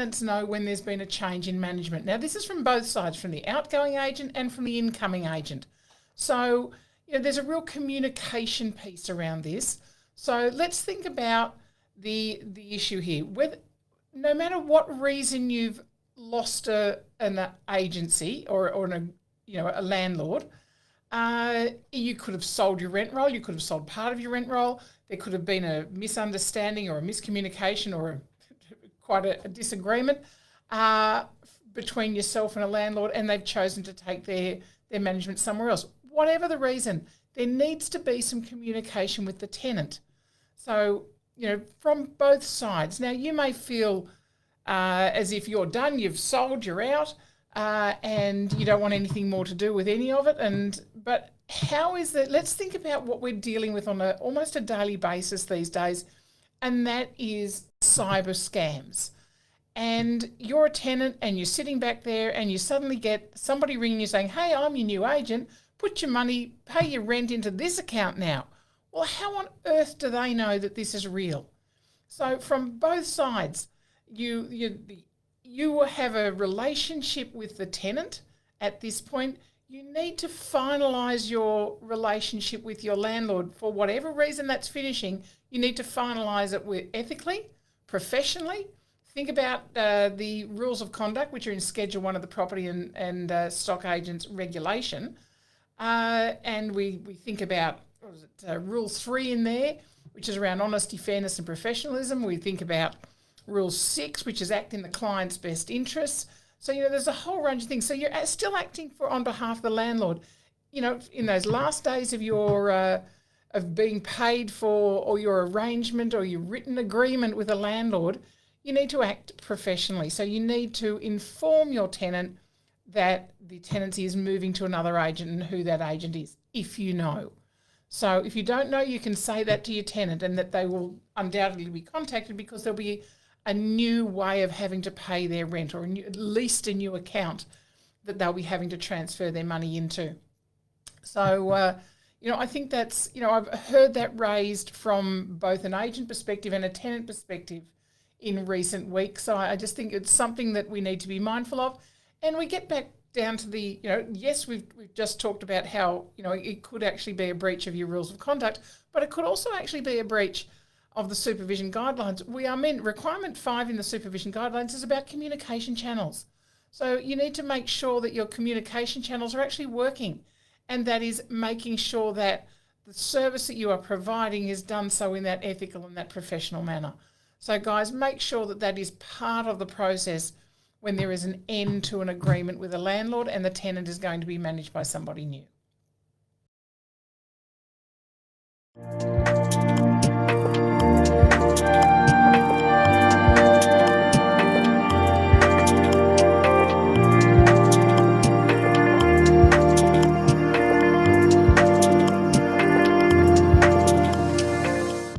tenants know when there's been a change in management. Now, this is from both sides, from the outgoing agent and from the incoming agent. So, there's a real communication piece around this. So let's think about the issue here. No matter what reason you've lost an agency or a landlord, you could have sold your rent roll, you could have sold part of your rent roll, there could have been a misunderstanding or a miscommunication or quite a disagreement between yourself and a landlord, and they've chosen to take their management somewhere else. Whatever the reason, there needs to be some communication with the tenant. So, from both sides. Now, you may feel as if you're done, you've sold, you're out, and you don't want anything more to do with any of it. But how is that? Let's think about what we're dealing with on almost a daily basis these days, and that is cyber scams. And you're a tenant and you're sitting back there and you suddenly get somebody ringing you saying, hey, I'm your new agent, put your money, pay your rent into this account now. Well, how on earth do they know that this is real? So from both sides, you have a relationship with the tenant at this point. You need to finalise your relationship with your landlord. For whatever reason that's finishing, you need to finalise it ethically, professionally. Think about the rules of conduct, which are in Schedule 1 of the Property and Stock Agents Regulation. And we think about, Rule 3 in there, which is around honesty, fairness and professionalism. We think about Rule 6, which is act in the client's best interests. So, there's a whole range of things. So you're still acting on behalf of the landlord. In those last days of your of being paid for, or your arrangement or your written agreement with a landlord, you need to act professionally. So you need to inform your tenant that the tenancy is moving to another agent and who that agent is, if you know. So if you don't know, you can say that to your tenant, and that they will undoubtedly be contacted because there'll be a new way of having to pay their rent, or at least a new account that they'll be having to transfer their money into. So, I think that's, I've heard that raised from both an agent perspective and a tenant perspective in recent weeks. So I just think it's something that we need to be mindful of. And we get back down to the, yes, we've just talked about how, it could actually be a breach of your rules of conduct, but it could also actually be a breach of the supervision guidelines. Requirement 5 in the supervision guidelines is about communication channels. So you need to make sure that your communication channels are actually working, and that is making sure that the service that you are providing is done so in that ethical and that professional manner. So guys, make sure that that is part of the process when there is an end to an agreement with a landlord and the tenant is going to be managed by somebody new.